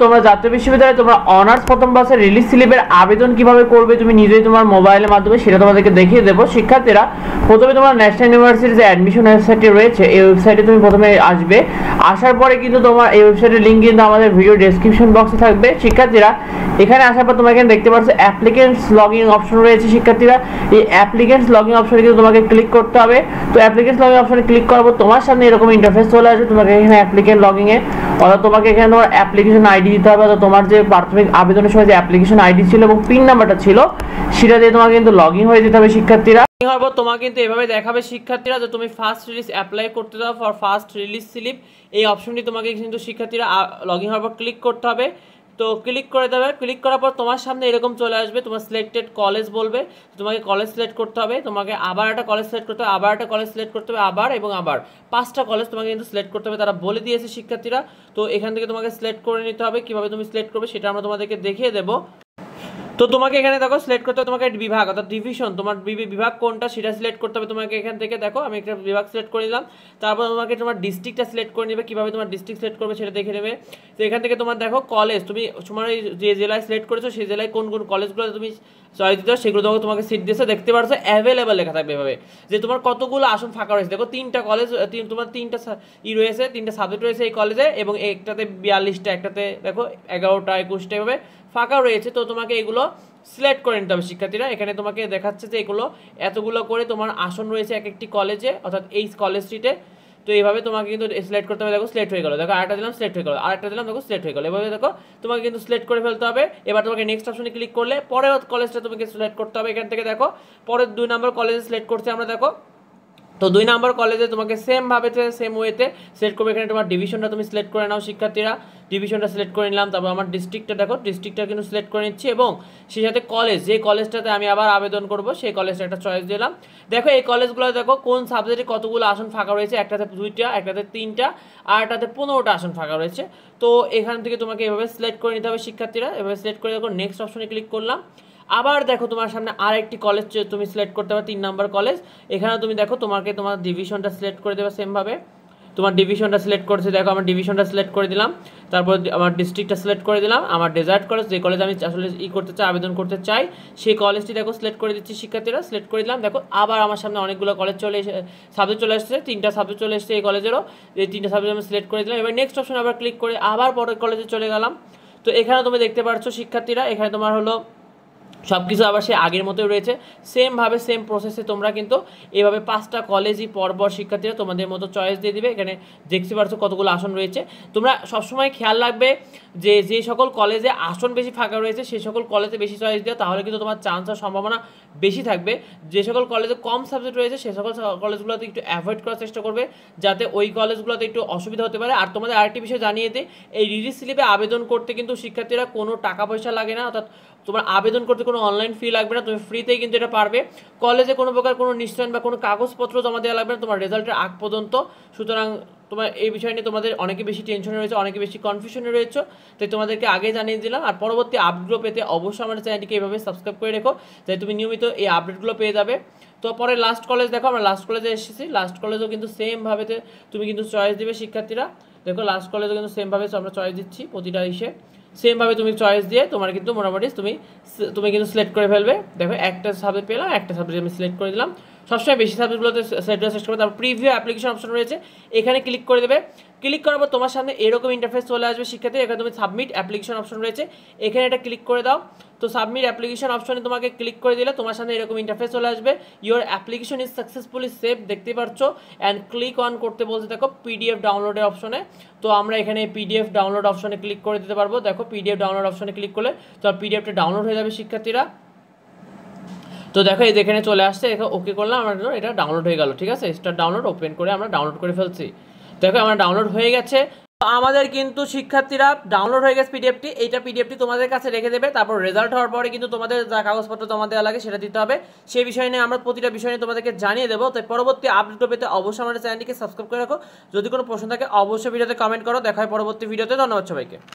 তোমরা জাতীয় বিশ্ববিদ্যালয়ে তোমরা অনার্স প্রথম বর্ষের রিলিজ স্লিপের আবেদন কিভাবে করবে তুমি নিজেই তোমার মোবাইলের মাধ্যমে সেটা তোমাদেরকে দেখিয়ে দেবো। শিক্ষার্থীরা প্রথমে তোমার ন্যাশনাল ইউনিভার্সিটির যে অ্যাডমিশন ওয়েবসাইটটি রয়েছে এই ওয়েবসাইটে তুমি প্রথমে আসবে। আসার পরে কিন্তু তোমার এই ওয়েবসাইটের লিঙ্ক কিন্তু আমাদের ভিডিও ডেসক্রিপশন বক্সে থাকবে। শিক্ষার্থীরা এখানে আসার পর তোমরা এখানে দেখতে পাচ্ছ অ্যাপ্লিকেন্টস লগইন অপশন রয়েছে। শিক্ষার্থীরা এই অ্যাপ্লিকেন্টস লগইন অপশনে কিন্তু তোমাকে ক্লিক করতে হবে। তো অ্যাপ্লিকেন্টস লগইন অপশনে ক্লিক করার পর তোমার সামনে এরকম ইন্টারফেস চলে আসবে। তোমাকে এখানে অ্যাপ্লিকেন্ট লগইনে অর্থাৎ তোমাকে এখানে তোমার অ্যাপ্লিকেশন আইডি দিতে হবে। তোমার যে প্রাথমিক আবেদনের সময় যে অ্যাপ্লিকেশন আইডি ছিল এবং পিন নাম্বারটা ছিল সেটা দিয়ে তোমাকে কিন্তু লগইন হয়ে যেতে হবে। শিক্ষার্থীরা হওয়ার পর তোমাকে কিন্তু এভাবে দেখাবে শিক্ষার্থীরা যে তুমি ফার্স্ট রিলিজ অ্যাপ্লাই করতে দাও ফর ফার্স্ট রিলিজ স্লিপ। এই অপশনটি তোমাকে কিন্তু শিক্ষার্থীরা লগইন হওয়ার পর ক্লিক করতে হবে। তো ক্লিক করে দেবে। ক্লিক করার পর তোমার সামনে এরকম চলে আসবে, তোমার সিলেক্টেড কলেজ বলবে, তোমাকে কলেজ সিলেক্ট করতে হবে। তোমাকে আবার একটা কলেজ সিলেক্ট করতে হবে, আবার একটা কলেজ সিলেক্ট করতে হবে, আবার এবং আবার 5টা কলেজ তোমাকে কিন্তু সিলেক্ট করতে হবে, তারা বলে দিয়েছে শিক্ষার্থীরা। তো এখান থেকে তোমাকে সিলেক্ট করে নিতে হবে। কীভাবে তুমি সিলেক্ট করবে সেটা আমরা তোমাদেরকে দেখিয়ে দেবো। তো তোমাকে এখানে দেখো সিলেক্ট করতে হবে তোমাকে বিভাগ অর্থাৎ ডিভিশন, তোমার বিভাগ কোনটা সেটা সিলেক্ট করতে হবে তোমাকে। এখান থেকে দেখো আমি একটা বিভাগ সিলেক্ট করে নিলাম। তারপর তোমাকে তোমার ডিস্ট্রিক্টটা সিলেক্ট করে নেবে। কীভাবে তোমার ডিস্ট্রিক্ট সিলেক্ট করবে সেটা দেখে নেবে। তো এখান থেকে তোমার দেখো কলেজ, তুমি তোমার যে জেলায় সিলেক্ট করেছো সেই জেলায় কোন কোন কলেজগুলো তুমি চয়েস দিতে সেগুলো তোমাকে সিট দিয়েছে দেখতে পাচ্ছ। অ্যাভেলেবেল লেখা থাকবে এভাবে যে তোমার কতগুলো আসন ফাঁকা রয়েছে। দেখো 3টা কলেজ, তোমার 3টা রয়েছে, 3টা সাবজেক্ট রয়েছে এই কলেজে এবং একটাতে 42টা, একটাতে দেখো 11টা 21টা এভাবে ফাঁকা রয়েছে। তো তোমাকে এগুলো সিলেক্ট করে নিতে হবে শিক্ষার্থীরা। এখানে তোমাকে দেখাচ্ছে যে এগুলো এতগুলো করে তোমার আসন রয়েছে এক একটি কলেজে অর্থাৎ এই কলেজটিতে। তো এইভাবে তোমাকে কিন্তু সিলেক্ট করতে হবে। দেখো সিলেক্ট হয়ে গেলো, দেখো আরেকটা দিলাম সিলেক্ট হয়ে গেলো, আরেকটা দিলাম দেখো সিলেক্ট হয়ে গেলো। এভাবে দেখো তোমাকে কিন্তু সিলেক্ট করে ফেলতে হবে। এবার তোমাকে নেক্সট অপশনে ক্লিক করলে পরের কলেজটা তোমাকে সিলেক্ট করতে হবে। এখান থেকে দেখো পরের 2 নম্বর কলেজে সিলেক্ট করছে আমরা দেখো। তো 2 নম্বর কলেজে তোমাকে সেমভাবে সেম ওয়েতে সিলেক্ট করবে। এখানে তোমার ডিভিশনটা তুমি সিলেক্ট করে নাও শিক্ষার্থীরা। ডিভিশনটা সিলেক্ট করে নিলাম। তারপর আমার ডিস্ট্রিক্টটা দেখো, ডিস্ট্রিক্টটা কিন্তু সিলেক্ট করে নিচ্ছি এবং সেই সাথে কলেজ, যে কলেজটাতে আমি আবার আবেদন করব সেই কলেজটা একটা চয়েস দিলাম। দেখো এই কলেজগুলো দেখো কোন সাবজেক্টে কতগুলো আসন ফাঁকা রয়েছে, একটাতে 2টা, একটাতে 3টা, আর একটাতে 15টা আসন ফাঁকা রয়েছে। তো এখান থেকে তোমাকে এভাবে সিলেক্ট করে নিতে হবে শিক্ষার্থীরা। এভাবে সিলেক্ট করে দেখো নেক্সট অপশনে ক্লিক করলাম। আবার দেখো তোমার সামনে আরেকটি কলেজ তুমি সিলেক্ট করতে পারো, 3 নম্বর কলেজ। এখানে তুমি দেখো তোমাকে তোমার ডিভিশনটা সিলেক্ট করে দেবে সেমভাবে। তোমার ডিভিশনটা সিলেক্ট করেছে, দেখো আমার ডিভিশনটা সিলেক্ট করে দিলাম। তারপর আমার ডিস্ট্রিক্টটা সিলেক্ট করে দিলাম। আমার ডেজার্ট কলেজ, যে কলেজ আমি আসলে করতে চাই, আবেদন করতে চাই সেই কলেজটি দেখো সিলেক্ট করে দিচ্ছি শিক্ষার্থীরা। সিলেক্ট করে দিলাম। দেখো আবার আমার সামনে অনেকগুলো কলেজ চলে এসে সাবজেক্ট চলে আসছে, 3টা সাবজেক্ট চলে এসেছে এই কলেজেরও। এই 3টা সাবজেক্ট আমি সিলেক্ট করে দিলাম। এবার নেক্সট অপশন আবার ক্লিক করে আবার পরের কলেজে চলে গেলাম। তো এখানে তুমি দেখতে পাচ্ছ শিক্ষার্থীরা, এখানে তোমার হলো সব কিছু আবার সে আগের মতোই রয়েছে। সেমভাবে সেম প্রসেসে তোমরা কিন্তু এভাবে 5টা কলেজই পরপর শিক্ষার্থীরা তোমাদের মতো চয়েস দিয়ে দিবে। এখানে দেখতে পাচ্ছ কতগুলো আসন রয়েছে। তোমরা সবসময় খেয়াল রাখবে যে যে সকল কলেজে আসন বেশি ফাঁকা রয়েছে সেই সকল কলেজে বেশি চয়েস দেওয়া, তাহলে কিন্তু তোমার চান্স আর সম্ভাবনা বেশি থাকবে। যে সকল কলেজে কম সাবজেক্ট রয়েছে সেই সকল কলেজগুলোতে একটু অ্যাভয়েড করার চেষ্টা করবে যাতে ওই কলেজগুলোতে একটু অসুবিধা হতে পারে। আর তোমাদের আরেকটি বিষয় জানিয়ে দিই, এই রিলিজ স্লিপে আবেদন করতে কিন্তু শিক্ষার্থীরা কোনো টাকা পয়সা লাগে না, অর্থাৎ তোমার আবেদন করতে কোনো অনলাইন ফি লাগবে না, তুমি ফ্রিতেই কিন্তু এটা পারবে। কলেজে কোনো প্রকার কোনো নিশ্চয়ন বা কোনো কাগজপত্র জমা দেওয়া লাগবে না তোমার রেজাল্টের আগ পর্যন্ত। সুতরাং তোমার এই বিষয় নিয়ে তোমাদের অনেকে বেশি টেনশনে রয়েছে, অনেকে বেশি কনফিউশনে রয়েছে, তাই তোমাদেরকে আগে জানিয়ে দিলাম। আর পরবর্তী আপডেটগুলো পেতে অবশ্যই আমাদের চ্যানেলটিকে এইভাবে সাবস্ক্রাইব করে রেখো যাতে তুমি নিয়মিত এই আপডেটগুলো পেয়ে যাবে। তো পরে লাস্ট কলেজ দেখো, আমরা লাস্ট কলেজে এসেছি। লাস্ট কলেজও কিন্তু সেমভাবে তুমি কিন্তু চয়েস দেবে শিক্ষার্থীরা। দেখো লাস্ট কলেজও কিন্তু সেমভাবে আমরা চয়েস দিচ্ছি প্রতিটা ইসে। সেমভাবে তুমি চয়েস দিয়ে তোমার কিন্তু মোটামুটি তুমি কিন্তু সিলেক্ট করে ফেলবে। দেখো একটা সাবজেক্ট পেলাম, একটা সাবজেক্ট আমি সিলেক্ট করে দিলাম। সবসময় বেশি সাবজেক্টগুলোতে সিলেক্ট করার চেষ্টা করবে। তারপর প্রিভিউ অ্যাপ্লিকেশন অপশন রয়েছে, এখানে ক্লিক করে দেবে। ক্লিক করার পর তোমার সামনে এরকম ইন্টারফেস চলে আসবে শিক্ষার্থী। এখানে তুমি সাবমিট অ্যাপ্লিকেশন অপশন রয়েছে, এখানে এটা ক্লিক করে দাও। তো সাবমিট অ্যাপ্লিকেশন অপশনে তোমাকে ক্লিক করে দিলে তোমার সামনে এরকম ইন্টারফেস চলে আসবে। Your application is successfully save, দেখতে পাচ্ছ। অ্যান্ড ক্লিক অন করতে বলতে দেখো পিডিএফ ডাউনলোডের অপশনে। তো আমরা এখানে পিডিএফ ডাউনলোড অপশনে ক্লিক করে দিতে পারবো। দেখো পিডিএফ ডাউনলোড অপশনে ক্লিক করলে তো পিডিএফটা ডাউনলোড হয়ে যাবে শিক্ষার্থীরা। তো দেখো এই যেখানে চলে আসছে, ওকে করলাম, আমার এটা ডাউনলোড হয়ে গেল। ঠিক আছে, স্টার্ট ডাউনলোড ওপেন করে আমরা ডাউনলোড করে ফেলছি। দেখো আমার ডাউনলোড হয়ে গেছে। আমাদের কিন্তু শিক্ষার্থীরা ডাউনলোড হয়ে গেছে পিডিএফটি। এইটা পিডিএফটি তোমাদের কাছে রেখে দেবে। তারপর রেজাল্ট হওয়ার পরে কিন্তু তোমাদের যা কাগজপত্র জমা দেওয়া লাগে সেটা দিতে হবে। সেই বিষয় নিয়ে আমরা প্রতিটা বিষয় নিয়ে তোমাদেরকে জানিয়ে দেবো। তাই পরবর্তী আপডেট পেতে অবশ্যই আমাদের চ্যানেলটিকে সাবস্ক্রাইব করে রাখো। যদি কোনো প্রশ্ন থাকে অবশ্যই ভিডিওতে কমেন্ট করো। দেখা হয় পরবর্তী ভিডিওতে। ধন্যবাদ সবাইকে।